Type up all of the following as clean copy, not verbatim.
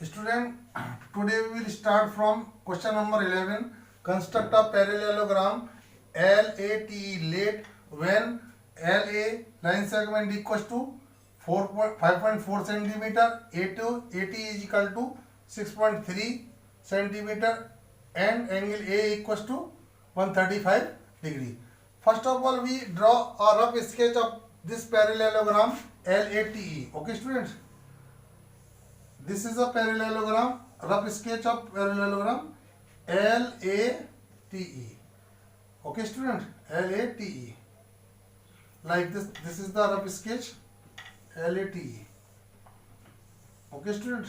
Student, today we will start from question number 11. Construct a parallelogram LATE late when LA line segment equals to 5.4 centimeter, AT is equal to 6.3 centimeter and angle A equals to 135 degree. First of all, we draw a rough sketch of this parallelogram LATE. Okay, students? This is a parallelogram, rough sketch of parallelogram LATE. Okay, student? LATE. Like this. This is the rough sketch LATE. Okay, student?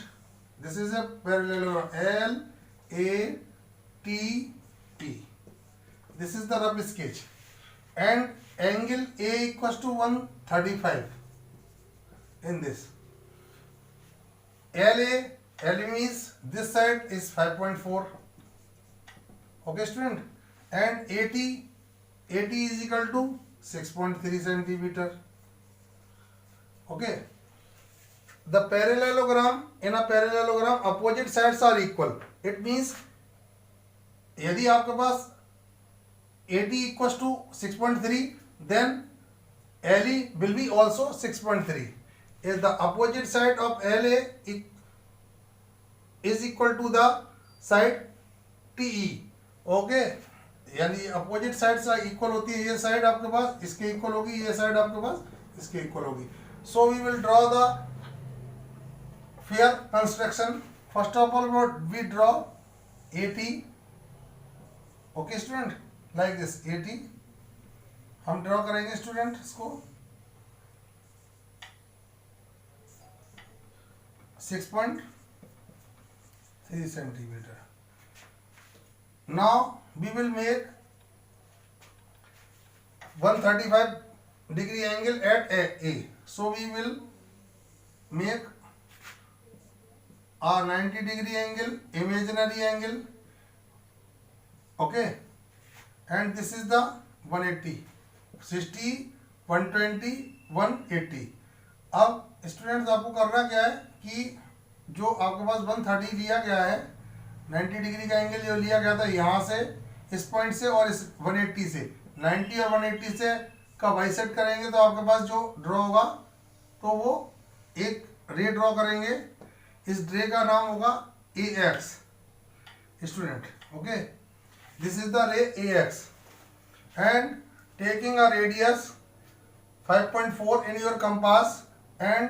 This is a parallelogram LATE. This is the rough sketch. And angle A equals to 135 in this. LA means this side is 5.4. Okay, student? And AT is equal to 6.3 centimeter. Okay. The parallelogram, in a parallelogram, opposite sides are equal. It means यदि आपके पास AT equals to 6.3, then LE will be also 6.3. If the opposite side of LA is equal to the side TE. Okay, यानी opposite side से equal होती है, ये side आपके पास इसके equal होगी, ये साइड आपके पास इसके इक्वल होगी. So we will draw the fair construction. First of all we draw AT. Okay student, like this AT हम ड्रॉ करेंगे स्टूडेंट इसको 6.3 centimeter. Now we will make 135 degree angle at A. So we will make a 90 degree angle, imaginary angle. Okay, and this is the 180, 60, 120, 180. अब students आपको करना क्या है कि जो आपके पास 130 लिया गया है, 90 डिग्री का एंगल जो लिया गया था यहाँ से, इस पॉइंट से और इस 180 से, 90 और 180 से का बाइसेक्ट करेंगे तो आपके पास जो ड्रॉ होगा तो वो एक रे ड्रॉ करेंगे. इस रे का नाम होगा AX student. Okay, this is the रे AX and taking a radius 5.4 in your compass and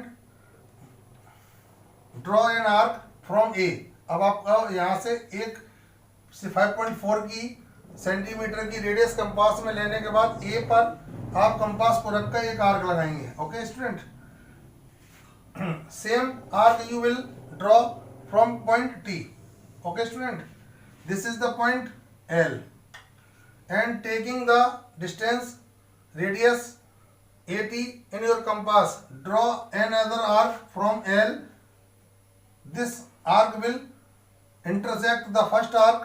draw an arc from A. अब आपका यहाँ से एक 5.4 की सेंटीमीटर की रेडियस कंपास में लेने के बाद A पर आप कंपास को रखकर एक आर्क लगाएंगे. Okay student, same arc you will draw from point T. Okay student, this is the point L and taking the distance radius AT in your compass, draw another arc from L. This arc will intersect the first arc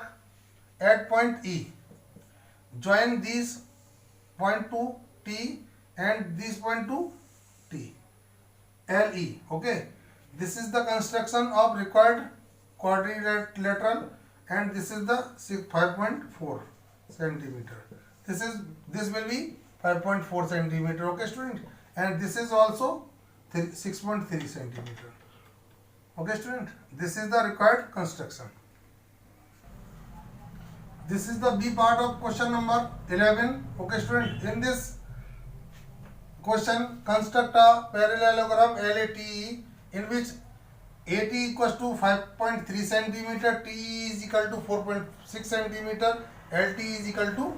at point E. Join these point to T and this point to T. LE. Okay. This is the construction of required quadrilateral and this is the 5.4 centimeter. This will be 5.4 centimeter. Okay student, and this is also 6.3 centimeter. Okay student, this is the required construction. This is the B part of question number 11. Okay student, in this question construct a parallelogram LATE in which AT equals to 5.3 centimeter, TE is equal to 4.6 centimeter, LT is equal to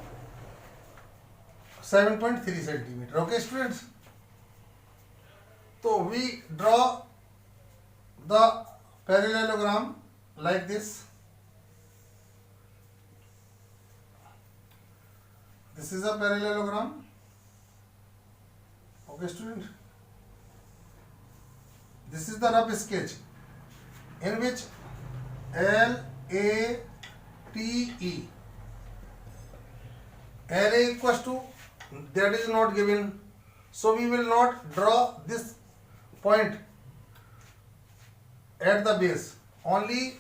7.3 centimeter. Okay students, so we draw the parallelogram like this. This is a parallelogram. Okay student, this is the rough sketch in which LATE, LA equals to, that is not given, so we will not draw this point at the base. only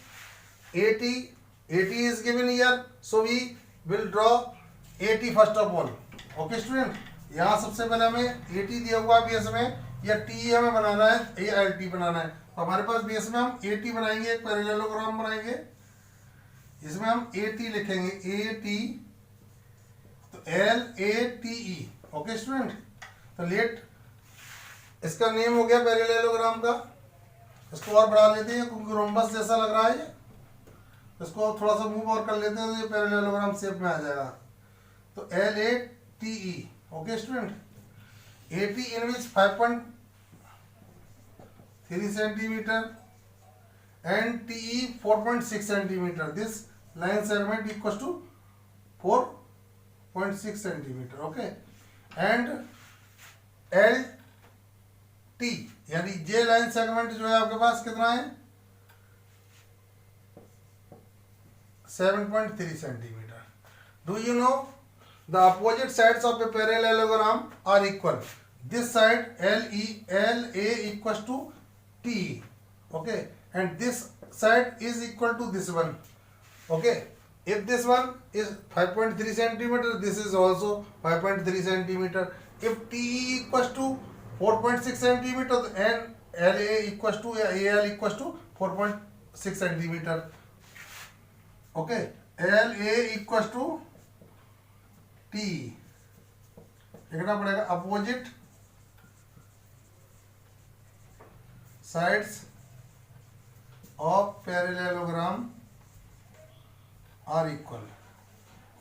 80 is given here, so we will draw 80 first of all. Okay student, यहाँ सबसे पहले हमें 80 दिया हुआ है base में, या T हमें बनाना है या एल टी बनाना है, तो हमारे पास बेस में हम 80 बनाएंगे, एक पैरेललोग्राम बनाएंगे, इसमें हम 80 लिखेंगे, ए टी, तो L A T E. Okay student, तो लेट इसका नेम हो गया पैरेललोग्राम का। इसको और बढ़ा लेते हैं क्योंकि रोम्बस जैसा लग रहा है ये, इसको थोड़ा सा मूव और कर लेते हैं तो ये पैरेललोग्राम शेप में आ जाएगा। तो L A T E. Okay student, 80 in which 5.3 centimetre and TE 4.6 centimeter. This line segment equals to 4.6 centimeter. Okay, and LT यानी J line segment जो है आपके पास कितना है 7.3 centimeter. Do you know the opposite sides of a parallelogram are equal? This side LA equals to TE. Okay, and this side is equal to this one. Okay, if this one is 5.3 centimeter, this is also 5.3 centimeter. If TE equals to 4.6 centimeter and LA equals to AL equals to 4.6 centimeter. Okay, LA equals to TE लिखना पड़ेगा। Opposite sides of parallelogram are equal.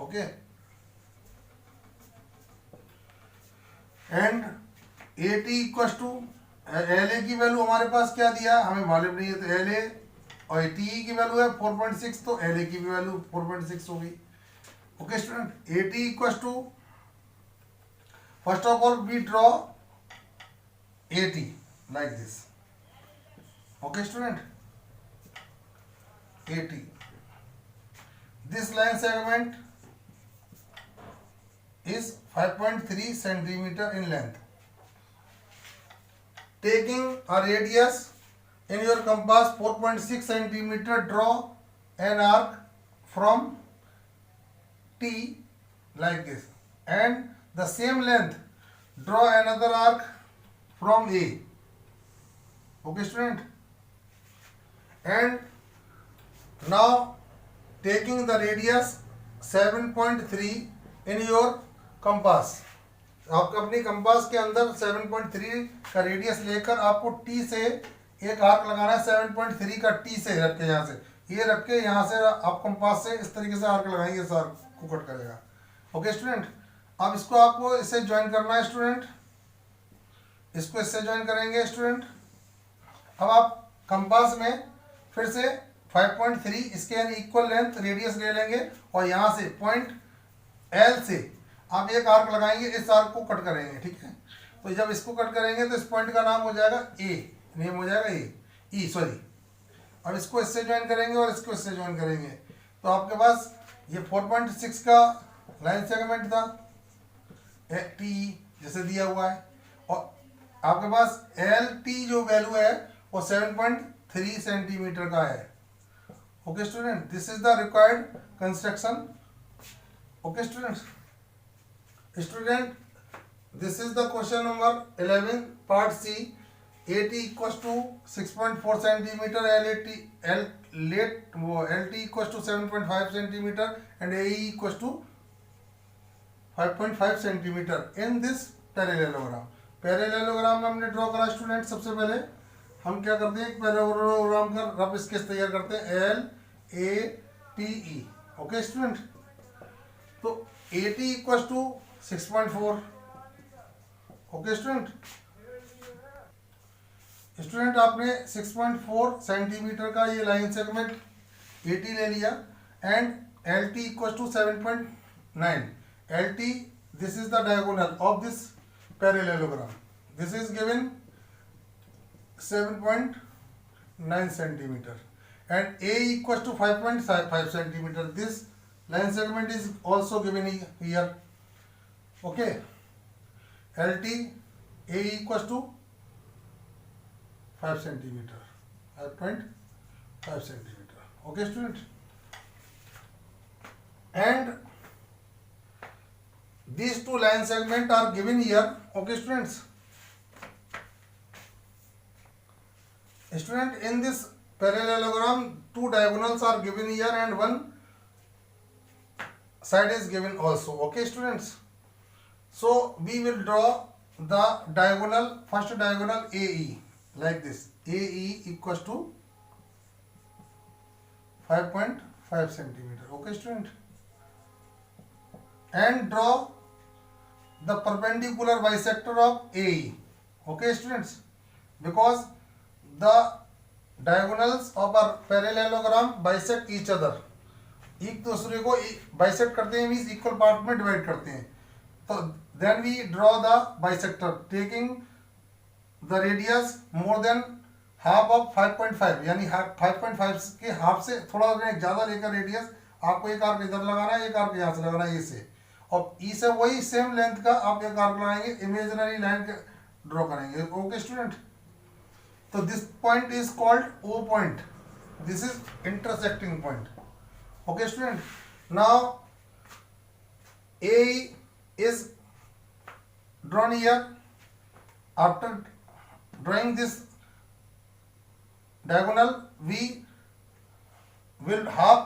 Okay, and AT equals to LA की value हमारे पास क्या दिया है हमें मालूम नहीं है, तो LA और TE की वैल्यू है 4.6, तो LA की भी वैल्यू 4.6 होगी। Okay student, AT equals to, first of all we draw AT like this. Okay student, AT, this line segment is 5.3 centimeter in length. Taking a radius in your compass 4.6 centimeter, draw an arc from T like this, and the same length draw another arc from A. Okay student, and now taking the radius 7.3 in your compass, आपको अपनी compass के अंदर 7.3 का radius लेकर आपको T से एक arc लगाना है, 7.3 का टी से रख के, यहाँ से ये रख के यहाँ से आप कंपास से इस तरीके से आर्क लगाएंगे, इस आर्क को कट करेगा। ओके स्टूडेंट, अब इसको आपको इससे ज्वाइन करना है स्टूडेंट, इसको इससे ज्वाइन करेंगे स्टूडेंट। अब आप कंपास में फिर से 5.3 इसके यानी इक्वल लेंथ रेडियस ले लेंगे और यहाँ से पॉइंट एल से आप एक आर्क लगाएंगे, इस आर्क को कट करेंगे। ठीक है, तो जब इसको कट करेंगे तो इस पॉइंट का नाम हो जाएगा ए, नेम हो जाएगा ए, सॉरी। अब इसको इससे ज्वाइन करेंगे और इसको इससे ज्वाइन करेंगे, तो आपके पास ये 4.6 का लाइन सेगमेंट था टी जैसे दिया हुआ है, और आपके पास एल टी जो वैल्यू है वो 7.3 सेंटीमीटर का है। Okay student, this is the required construction. Okay student, this is the question number 11 part C. AT equals to 6.4 centimeter, LT equals to 7.5 centimeter and AE equals to 5.5 centimeter in this parallelogram. Parallelogram में हमने draw करा student, सबसे पहले हम क्या करते हैं, एक पैरेललोग्राम का रफ स्केच तैयार करते हैं, LATE। ओके स्टूडेंट, तो AT equals to 6.4। Okay student, आपने 6.4 सेंटीमीटर का ये लाइन सेगमेंट AT ले लिया and LT equal to 7.9। LT, this is the diagonal of this parallelogram, this is given 7.9 centimeter and A equals to 5.5 centimeter. This line segment is also given here. Okay, LT A equals to 5 centimeter, 5.5 5 centimeter. Okay student, and these two line segment are given here. Okay students, in this parallelogram two diagonals are given here and one side is given also. Okay students, so we will draw the diagonal, first diagonal AE like this. AE equals to 5.5 centimeter. Okay student, and draw the perpendicular bisector of AE. Okay students, because the diagonals of our parallelogram bisect each other, एक दूसरे को bisect करते हैं, means equal part में divide करते हैं. तो then we draw the bisector taking the radius more than half of 5.5, यानी 5.5 के हाफ से थोड़ा ज़्यादा लेकर रेडियस आपको एक आर्क इधर लगाना है, एक आर्क यहाँ से लगाना है, ए से, और ई से वही सेम लेंथ का आप एक आर्क लगाएंगे, इमेजिनरी लाइन ड्रॉ करेंगे. ओके स्टूडेंट, तो this point is called O point. This is intersecting point. Okay student, now A is drawn here. After drawing this diagonal, we will half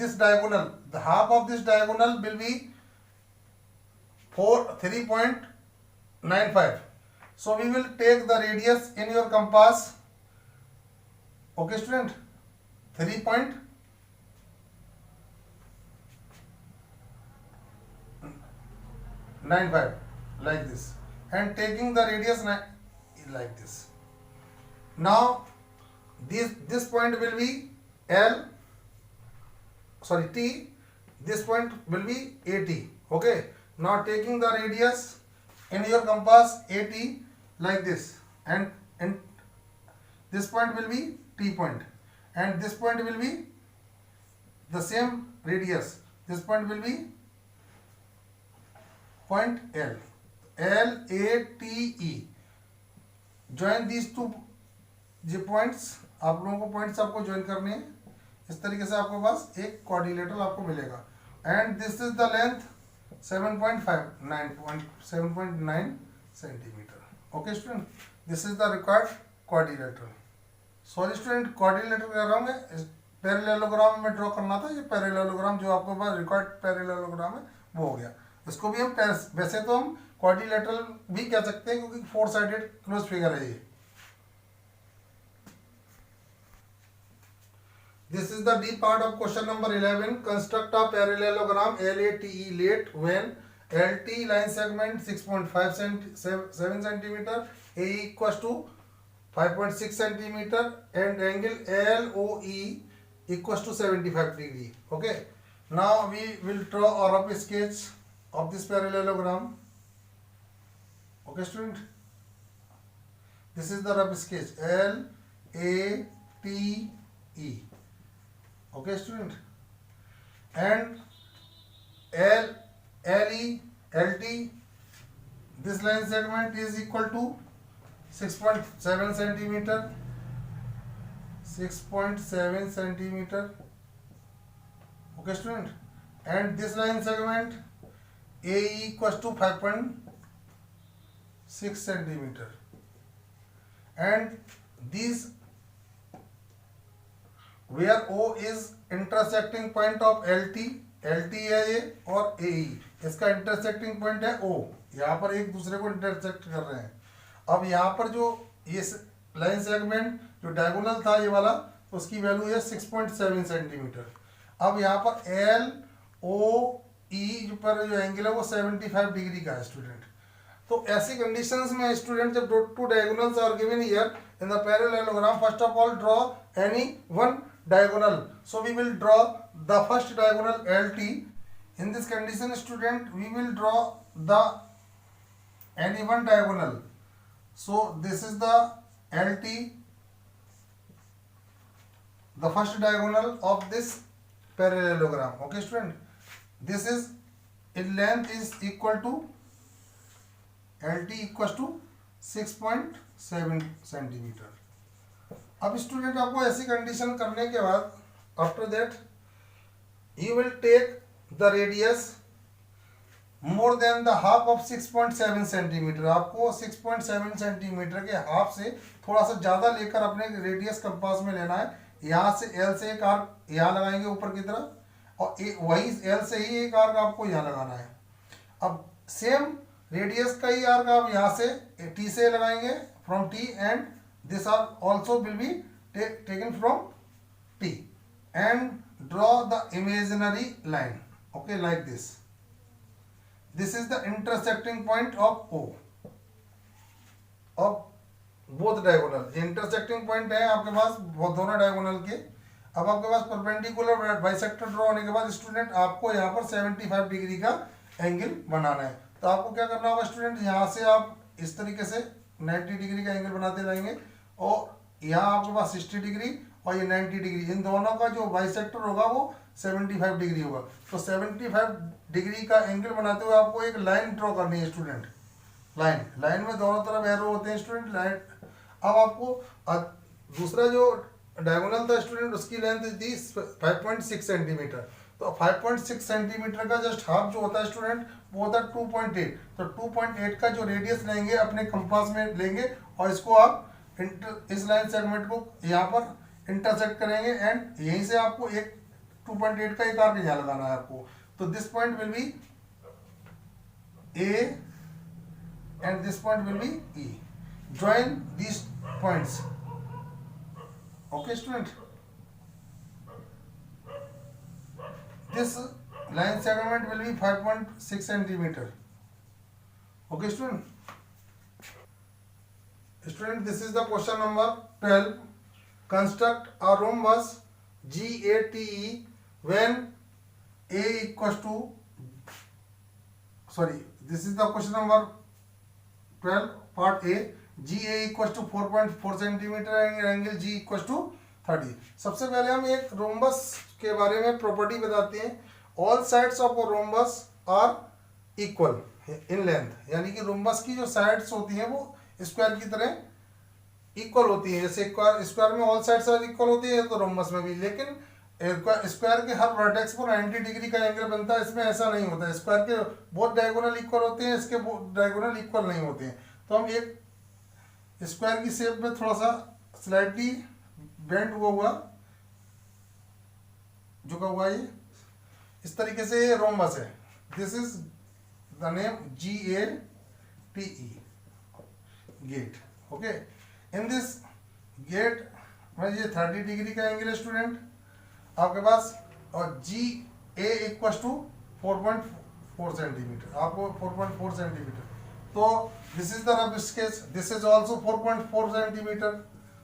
this diagonal. The half of this diagonal will be 3.95. So we will take the radius in your compass. Okay student, 3.95 like this, and taking the radius like this. Now this point will be T. This point will be AT. Okay, now taking the radius in your compass AT like this, and this point will be T point, and this point will be the same radius. This point will be point L. LATE. Join these two points. आप लोगों को points आपको join करने हैं. इस तरीके से आपके पास एक क्वाड्रिलेटरल आपको मिलेगा. And this is the length 7.9 centimetre. Okay student, this is the required quadrilateral. Sorry student, quadrilateral कह रहा हूँ मैं, पैरेललोग्राम में ड्रॉ करना था. ये पैरेललोग्राम जो आपके पास रिक्वायर्ड पैरेललोग्राम है वो हो गया. इसको भी हम वैसे तो हम क्वाड्रिलेटरल भी कह सकते हैं क्योंकि 4 साइडेड क्लोज फिगर है ये. This is the D part of question number 11. Construct a parallelogram LATE late when LT line segment 6.57 centimetre, AE equals to 5.6 centimetre and angle LOE equals to 75 degree. Okay, now we will draw a rough sketch of this parallelogram. Okay student, this is the rough sketch LATE. Okay student, and LT, this line segment is equal to 6.7 centimeter. 6.7 centimeter. Okay student, and this line segment AE equals to 5.6 centimeter, and these where O is intersecting point of LT है ये और AE, इसका intersecting point है O. यहाँ पर एक दूसरे को intersect कर रहे हैं. अब यहाँ पर जो ये लाइन सेगमेंट जो डायगोनल था ये वाला, उसकी वैल्यू है 6.7 सेंटीमीटर. अब यहाँ पर LOE पर जो एंगल है वो 75 डिग्री का है स्टूडेंट. तो ऐसी कंडीशंस में स्टूडेंट जब two diagonals are given here in the parallelogram, first of all draw any one diagonal. So we will draw the first diagonal LT. In this condition student, we will draw the any one diagonal. So this is the LT, the first diagonal of this parallelogram. Okay student, this is in length is equal to LT equals to 6.7 centimeter. अब student आपको ऐसी condition करने के बाद after that you will take the radius more than the half of 6.7 centimetre. आपको 6.7 centimetre के half से थोड़ा सा ज़्यादा लेकर अपने रेडियस कंपास में लेना है। यहाँ से एल से एक आर्क यहाँ लगाएंगे ऊपर की तरफ, और वही एल से ही एक आर्क आपको यहाँ लगाना है। अब सेम रेडियस का ही आर्क आप यहाँ से टी से लगाएंगे from T, and this are also will be taken from T, and draw the imaginary line, okay, like this. This is the intersecting point of O of both diagonal। Intersecting point है आपके पास दोनों diagonal के। अब आपके पास perpendicular bisector draw होने के बाद student आपको यहाँ पर 75 डिग्री का एंगल बनाना है। तो आपको क्या करना होगा स्टूडेंट, यहाँ से आप इस तरीके से 90 डिग्री का एंगल बनाते रहेंगे, और यहाँ आपके पास 60 डिग्री और ये 90 डिग्री, इन दोनों का जो बाइसेक्टर होगा वो 75 डिग्री होगा। तो 75 डिग्री का एंगल बनाते हुए आपको एक लाइन ड्रॉ करनी है स्टूडेंट। लाइन में दोनों तरफ एरो होते हैं स्टूडेंट, लाइन। अब आपको दूसरा जो डायगोनल था स्टूडेंट, उसकी लेंथ थी 5.6 सेंटीमीटर। तो 5.6 सेंटीमीटर का जस्ट हाफ जो होता है स्टूडेंट, वो होता है 2.8। तो 2.8 का जो रेडियस लेंगे अपने कंपास में लेंगे, और इसको आप इस लाइन सेगमेंट को यहाँ पर इंटरसेक्ट करेंगे, एंड यहीं से आपको एक 2.8 का एक आर्क यहाँ लगाना है आपको। तो this point will be A and this point will be E. Join these points, okay student। this line segment will be 5.6 centimeter, okay student। this is the question number 12। construct a rhombus GATE when A equals to, this is the question number 12 part A। GA equals to 4.4 centimetre and angle G equals to 30। सबसे पहले हम एक rhombus के बारे में property बताते हैं। All sides of a rhombus are equal in length, यानी कि रोम्बस की जो साइड्स होती हैं वो स्क्वायर की तरह इक्वल होती हैं। जैसे स्क्वायर में ऑल साइड्स आर इक्वल होती है, तो रोम्बस में भी। लेकिन स्क्वायर के हर वर्टेक्स पर 90 डिग्री का एंगल बनता है, इसमें ऐसा नहीं होता है। स्क्वायर के बहुत डायगोनल इक्वल होते हैं, इसके डायगोनल इक्वल नहीं होते हैं। तो हम एक स्क्वायर की शेप में थोड़ा सा स्लाइटली बेंड हुआ झुका हुआ ये इस तरीके से ये रोम्बस है। This is the name GATE, gate, okay. In this gate में ये 30 डिग्री का एंगल है स्टूडेंट आपके पास, और GA इक्वल टू 4.4 सेंटीमीटर, आपको 4.4 सेंटीमीटर। तो this is the rough sketch, this is also 4.4 centimetre.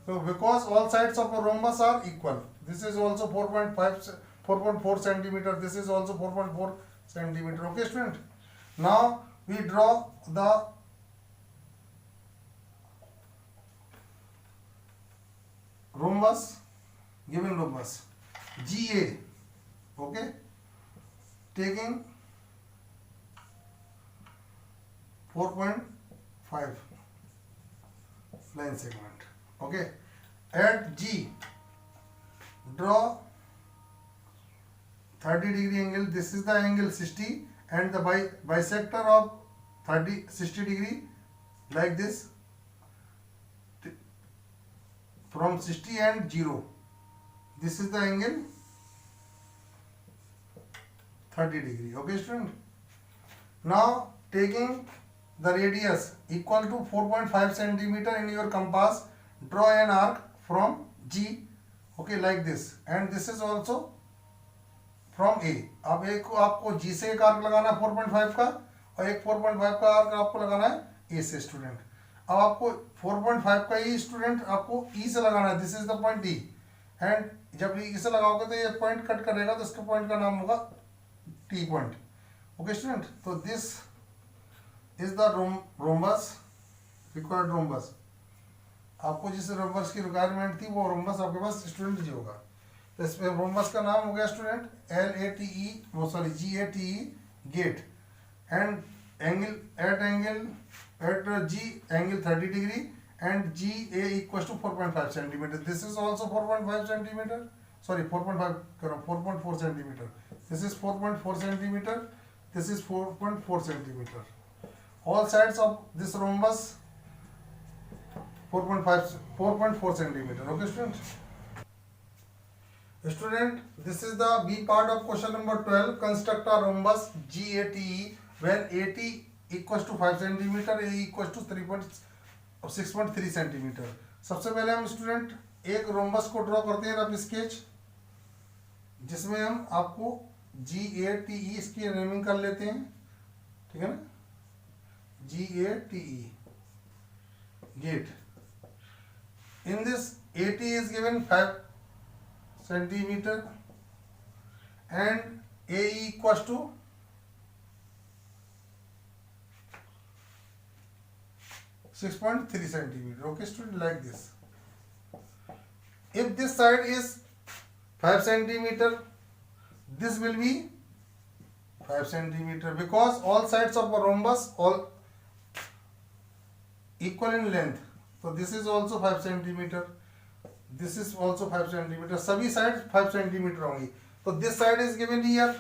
तो because all sides of a rhombus are equal, this is also 4.4 centimeter, this is also 4.4 centimeter, okay student। now we draw the rhombus, given rhombus GA, okay, taking 4.5 line segment, okay। at G draw 30 degree angle, this is the angle 60, and the bisector of 60 degree like this from 60 and 0, this is the angle 30 degree, okay student। now taking the radius equal to 4.5 centimeter in your compass, draw an arc from G, okay, like this, and this is also from A। अब एक आपको G से एक arc लगाना है 4.5 का, और एक 4.5 का आर्क आपको लगाना है A से स्टूडेंट। अब आपको 4.5 का ही स्टूडेंट आपको E से लगाना है, this is the point E, and जब E से लगाओगे तो ये पॉइंट कट करेगा, तो इसके पॉइंट का नाम होगा T पॉइंट, ओके स्टूडेंट। तो this is the rhombus, required rhombus. आपको जिस रोम्बस की रिक्वायरमेंट थी वो रोम्बस आपके पास स्टूडेंट जी होगा। तो इसमें रोम्बस का नाम हो गया student GATE, gate, and angle at G angle 30 degree, and GA equals to 4.5 centimeter. This is also 4.5 centimeter. Sorry, 4.5 करो 4.4 centimeter. This is 4.4 centimeter. This is 4.4 centimeter. All sides of this rhombus 4.4 centimeter. Okay, student. Student, this is the B part of question number 12. Construct a rhombus GATE when AT equals to 5 centimeter, A equals to 6.3 centimeter. सबसे पहले हम student एक rhombus को draw करते हैं rough sketch, जिसमें हम आपको GATE इसकी नेमिंग कर लेते हैं, ठीक है ना, GATE gate. In this AT is given 5 centimeter and AE equals to 6.3 centimeter. Okay, student, like this. If this side is 5 centimeter, this will be 5 centimeter because all sides of a rhombus all equal in length. So this is also 5 centimeter. This is also 5 centimeter. सभी sides 5 centimeter होंगी. So this side is given here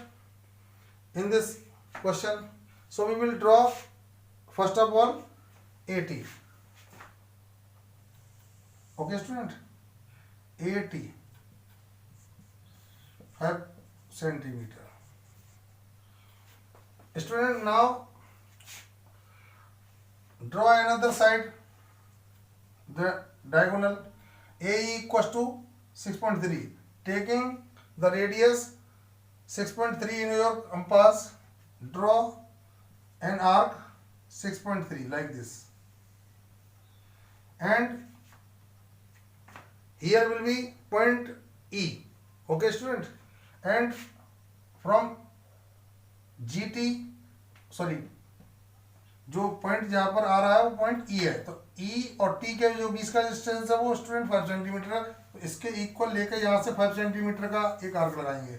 in this question. So we will draw first of all AT. Okay, student. AT 5 centimeter. Student, now draw another side, the diagonal. AE equals to 6.3. Taking the radius 6.3 in your compass, draw an arc 6.3 like this. And here will be point E. Okay, student. And from GT, sorry, जो point जहां पर आ रहा है वो point ई है, तो ई और T के जो बीच का डिस्टेंस है वो स्टूडेंट 5 सेंटीमीटर है. तो इसके इक्वल लेकर यहाँ से 5 सेंटीमीटर का एक आर्क लगाएंगे.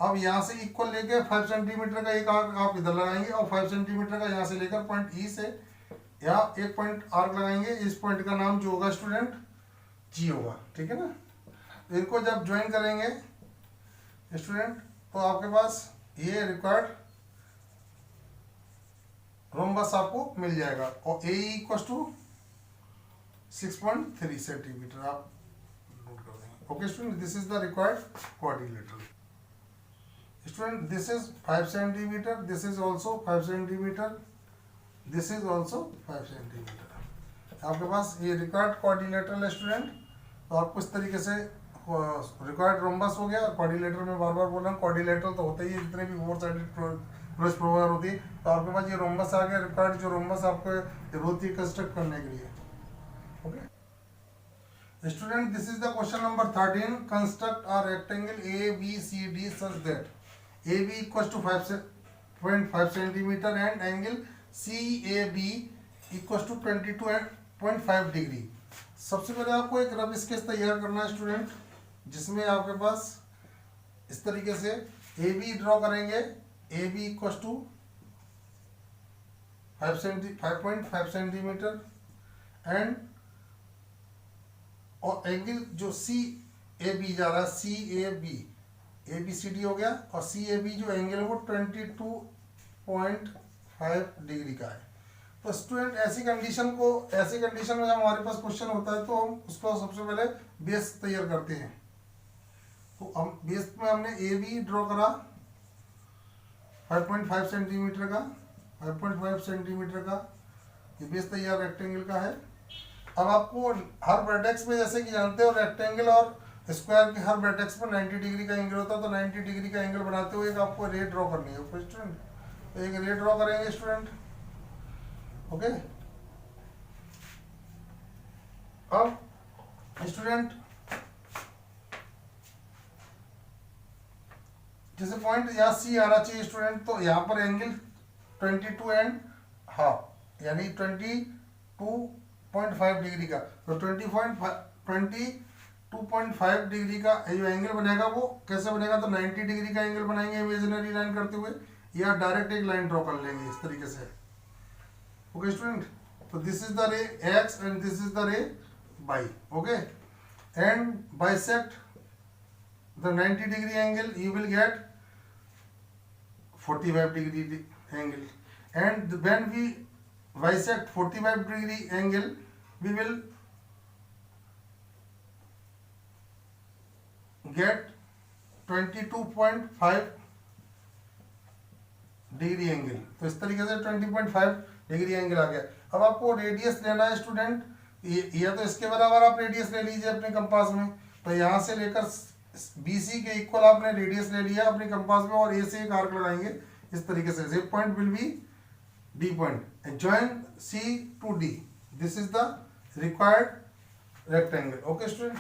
अब यहाँ से इक्वल लेके 5 सेंटीमीटर का एक आर्क आप इधर लगाएंगे और 5 सेंटीमीटर का यहाँ से लेकर पॉइंट ई से यहाँ एक पॉइंट आर्क लगाएंगे. इस पॉइंट का नाम जो होगा स्टूडेंट जी होगा, ठीक है ना. इनको जब ज्वाइन करेंगे स्टूडेंट तो आपके पास ये रिक्वायर्ड रोम्बस आपको मिल जाएगा. और ए इक्वल्स टू 6.3 सेंटीमीटर आप नोट कर देंगे. Okay student, this is the required quadrilateral. Student, this is 5 centimetre, this is also 5 centimetre, this is also 5 centimetre. आपके पास ये रिक्वायर्ड क्वाड्रिलेटरल है स्टूडेंट. तो आपको इस तरीके से रिक्वायर्ड रोम्बस हो गया. क्वाड्रिलेटरल में बार बार बोल रहा हूँ, क्वाड्रिलेटरल तो होता ही है जितने भी 4 साइडेड प्लस प्रोवार होती है. तो आपके पास ये रोम्बस आ गया, रिक्वायर्ड जो रोम्बस आपको जरूरत होती है कंस्ट्रक्ट करने के लिए. Okay student, this is the question number 13. Construct a rectangle ABCD such that AB equals to 5.5 centimetre and angle CAB equals to 22.5 degree. सबसे पहले आपको एक रफ स्केच तैयार करना है स्टूडेंट, जिसमें आपके पास इस तरीके से AB ड्रॉ करेंगे. AB equals to 5.5 centimetre and और एंगल जो CAB जा रहा है CAB, ABCD हो गया और CAB जो एंगल है वो 22.5 डिग्री का है. तो स्टूडेंट ऐसी कंडीशन में जब हमारे पास क्वेश्चन होता है तो हम उसको सबसे पहले बेस तैयार करते हैं. तो हम बेस में हमने AB ड्रॉ करा 5.5 सेंटीमीटर का, 5.5 सेंटीमीटर का ये बेस तैयार रेक्टेंगल का है. अब आपको हर वर्टेक्स में जैसे कि जानते हो रेक्टेंगल और स्क्वायर के हर वर्टेक्स पर 90 डिग्री का एंगल होता है. तो 90 डिग्री का एंगल बनाते हुए एक आपको रे ड्रॉ करनी है. ओके स्टूडेंट, तो एक रे ड्रॉ करेंगे स्टूडेंट. ओके, अब स्टूडेंट जैसे पॉइंट यहाँ सी आना चाहिए स्टूडेंट, तो यहाँ पर एंगल 22.5 यानी 22.5 डिग्री का. तो 22.5 डिग्री का जो एंगल बनेगा वो कैसे बनेगा, तो 90 डिग्री का एंगल बनाएंगे इमेजिनरी लाइन करते हुए या डायरेक्ट एक लाइन ड्रॉ कर लेंगे इस तरीके से. ओके स्टूडेंट, तो So this is the ray X and this is the ray Y. Okay, and bisect the 90-degree angle, you will get 45-degree angle. And when we bisect 45-degree angle, we will get 22.5 degree angle. तो इस तरीके से 20.5 degree angle आ गया। अब आपको radius लेना है student, ये तो इसके बराबर आप रेडियस ले लीजिए अपने कंपास में। तो यहाँ से लेकर BC के इक्वल आपने रेडियस ले लिया अपने कंपास में और A से एक आर्क लगाएंगे इस तरीके से। Z point will B D point, join C to D। This is the required rectangle. Okay student,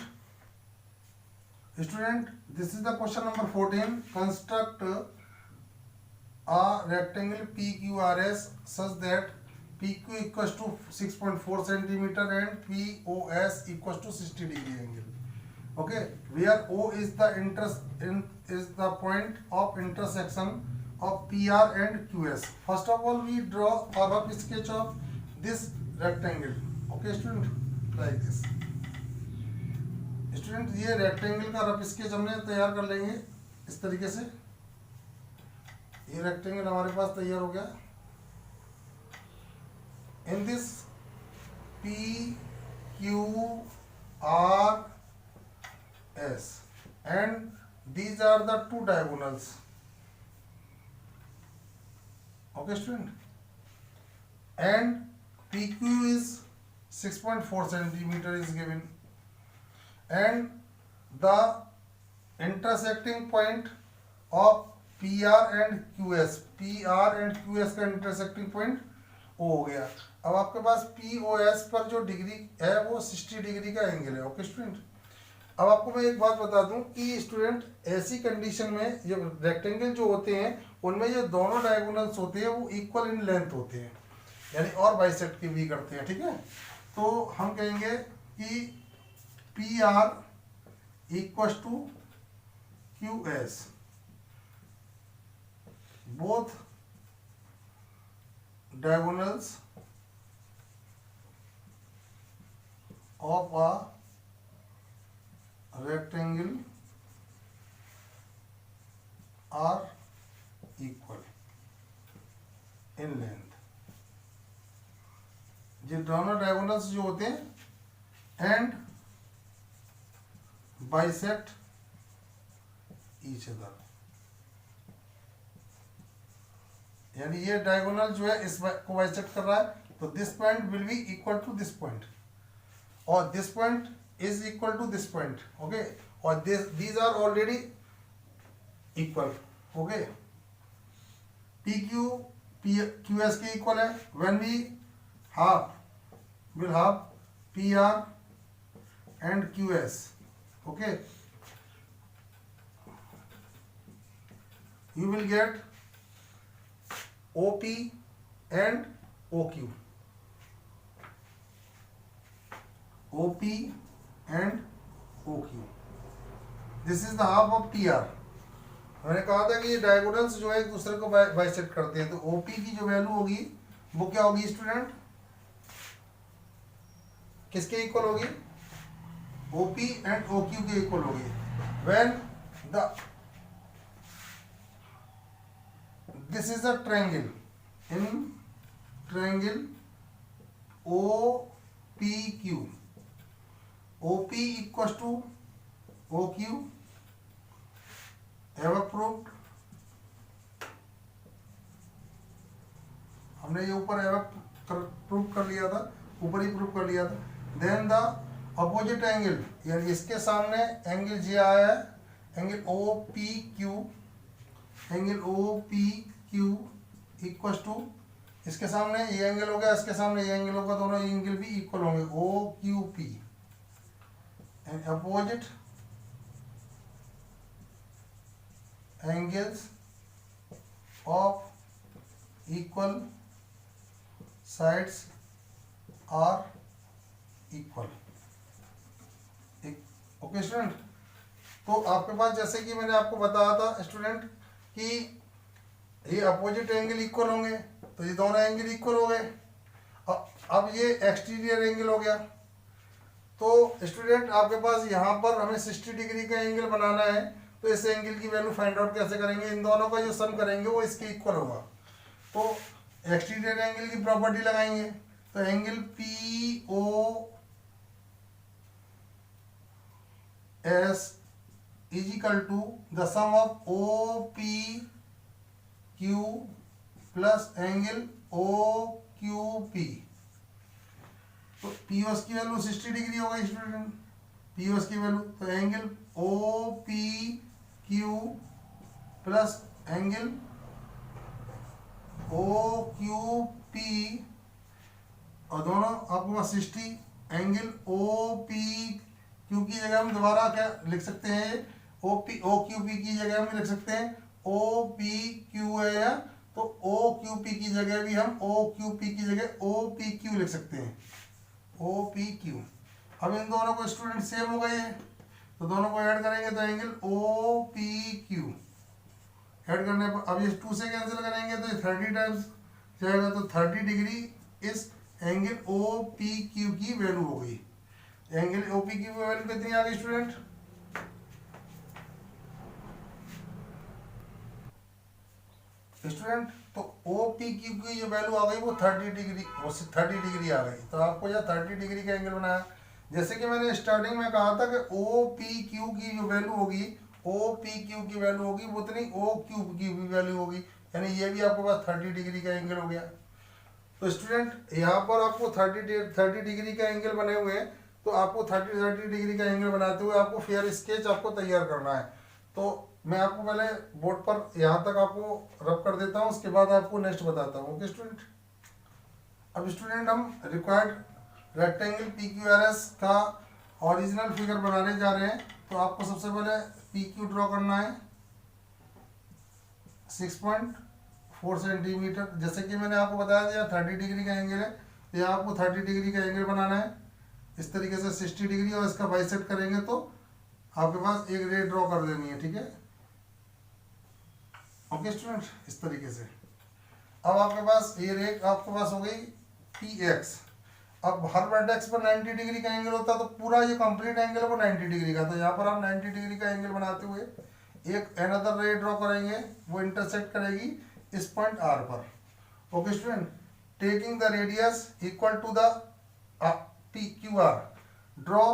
this is the question number 14. Construct a rectangle PQRS such that PQ equals to 6.4 centimeter and POS equals to 60 degree angle. Okay, where O is the point of intersection of PR and QS. First of all, we draw a rough sketch of this rectangle. Okay, student, like this. Student ये rectangle का rough sketch हमने तैयार कर लेंगे इस तरीके से। ये रेक्टेंगल हमारे पास तैयार हो गया। In this PQRS and these are the two diagonals. Okay student, and PQ is 6.4 centimeter is given, and the intersecting point of PR and QS का intersecting point O हो गया। अब आपके पास POS पर जो डिग्री है वो 60 डिग्री का एंगल है। ओके स्टूडेंट, अब आपको मैं एक बात बता दूं कि स्टूडेंट ऐसी कंडीशन में जो रेक्टेंगल जो होते हैं उनमें जो दोनों डायगोनल्स होते हैं वो इक्वल इन लेंथ होते हैं, यानी और बाइसेक्ट की भी करते हैं। ठीक है, तो हम कहेंगे कि PR equals to QS, both diagonals of a rectangle are equal in length। ये दोनों diagonals जो होते हैं and bisect each other, यानी ये डायगोनल जो है इस को बाइसेक्ट कर रहा है, तो this point will be equal to this point और this point is equal to this point. Okay, और these are already equal. Okay, PQ QS के इक्वल है। When we will have PR and QS, okay, you will get OP and OQ, OP and OQ। This is the half of TR। मैंने कहा था कि ये diagonals जो है एक दूसरे को बाइसेक्ट करते हैं, तो OP की जो वैल्यू होगी वो क्या होगी स्टूडेंट, किसके इक्वल होगी, OP and OQ के इक्वल होगी। When this is a triangle, in triangle OPQ, OP equals to OQ, have proved, हमने ये ऊपर प्रूव कर लिया था, ऊपर ही प्रूव कर लिया था। देन द अपोजिट एंगल, यानी इसके सामने एंगल जे आया है, एंगल OPQ इक्वल टू, इसके सामने ये एंगल हो गया, इसके सामने ये एंगल होगा, दोनों एंगल भी इक्वल होंगे, OQP। And opposite angles of equal sides are equal. Okay student, तो आपके पास जैसे कि मैंने आपको बताया था स्टूडेंट कि ये अपोजिट एंगल इक्वल होंगे, तो ये दोनों एंगल इक्वल हो गए। अब ये एक्सटीरियर एंगल हो गया। तो स्टूडेंट आपके पास यहाँ पर हमें 60 डिग्री का एंगल बनाना है, तो इस एंगल की वैल्यू फाइंड आउट कैसे करेंगे? इन दोनों का जो सम करेंगे वो इसके इक्वल होगा। तो एक्सटीरियर एंगल की प्रॉपर्टी लगाएंगे, तो angle P O S is equal to the sum of O P Q plus angle O Q P. तो पी ओस की वैल्यू 60 डिग्री हो गई स्टूडेंट, पी ओस की वैल्यू। तो angle O P Q plus angle O Q P, और दोनों आपके पास 60। एंगल ओ पी क्यू की जगह हम दोबारा क्या लिख सकते हैं? ओ क्यू पी की जगह हम लिख सकते हैं ओ पी क्यू है, तो ओ क्यू पी की जगह भी हम ओ क्यू पी की जगह ओ पी क्यू लिख सकते हैं, ओ पी क्यू। अब इन दोनों को स्टूडेंट सेम हो गए हैं, तो दोनों को ऐड करेंगे तो angle O P Q add करने पर अब ये 2 से कैंसिल करेंगे तो ये 30 टाइम्स जाएगा, तो 30 डिग्री इस एंगल ओ पी क्यू की वैल्यू हो गई। एंगल ओ पी क्यू की वैल्यू कितनी आ गई स्टूडेंट? स्टूडेंट तो ओ पी क्यू की जो वैल्यू आ गई वो 30 डिग्री, वो 30 डिग्री आ गई। तो आपको यह 30 डिग्री का एंगल बनाया। जैसे कि मैंने स्टार्टिंग में कहा था कि ओ पी क्यू की जो वैल्यू होगी, ओ पी क्यू की वैल्यू होगी वो उतनी ओ क्यू की भी वैल्यू होगी, यानी ये भी आपके पास 30 डिग्री का एंगल हो गया। तो स्टूडेंट यहाँ पर आपको 30 डिग्री का एंगल बने हुए हैं, तो आपको 30 डिग्री का एंगल बनाते हुए आपको फेयर स्केच आपको तैयार करना है। तो मैं आपको पहले बोर्ड पर यहाँ तक आपको रब कर देता हूँ, उसके बाद आपको नेक्स्ट बताता हूँ। ओके स्टूडेंट, अब स्टूडेंट हम required rectangle P Q R S का ओरिजिनल फिगर बनाने जा रहे हैं। तो आपको सबसे पहले पी क्यू ड्रॉ करना है 6.4 सेंटीमीटर। जैसे कि मैंने आपको बताया था 30 डिग्री का एंगल है, तो यहाँ आपको 30 डिग्री का एंगल बनाना है इस तरीके से 60 डिग्री, और इसका बाइसेक्ट करेंगे तो आपके पास एक रे ड्रॉ कर देनी है, ठीक है। ओके स्टूडेंट, इस तरीके से अब आपके पास ये रे आपके पास हो गई पी एक्स। अब हर वर्टेक्स पर 90 डिग्री का एंगल होता है, तो पूरा ये कंप्लीट एंगल है वो 90 डिग्री का। तो यहाँ पर हम 90 डिग्री का एंगल बनाते हुए एक अनदर रे ड्रॉ करेंगे, वो इंटरसेक्ट करेगी इस पॉइंट आर पर। Okay student, taking the radius equal to the P Q R, draw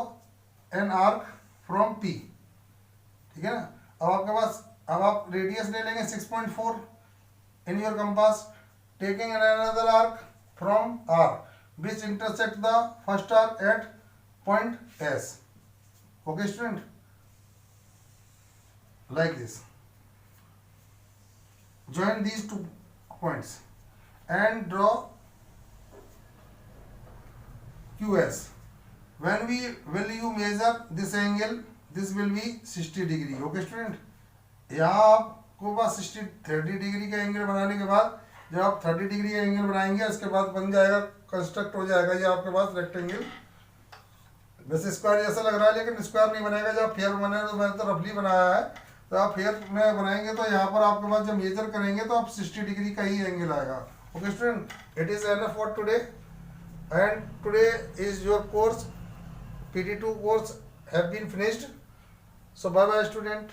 an arc from P, ठीक है ना। अब आपके पास अब आप रेडियस ले लेंगे 6.4 in your compass, taking another arc from R which intersect the first arc at point S. Okay student, like this. Join these two points and draw QS. When will you measure this angle? This will be 60 degree. Okay student, यहाँ आपको पास 30 degree का angle बनाने के बाद जब आप 30 degree का angle बनाएंगे, उसके बाद बन जाएगा, कंस्ट्रक्ट हो जाएगा ये आपके पास रेक्टेंगल। वैसे स्क्वायर जैसा लग रहा है लेकिन स्क्वायर नहीं बनेगा। जब फेयर बने तो मैंने तो रफली बनाया है, तो आप फेयर में बनाएंगे तो यहाँ पर आपके पास जब मेजर करेंगे तो आप 60 डिग्री का ही एंगल आएगा। Okay student, it is enough for today, and today is your course PT2 course have been finished. So bye bye student.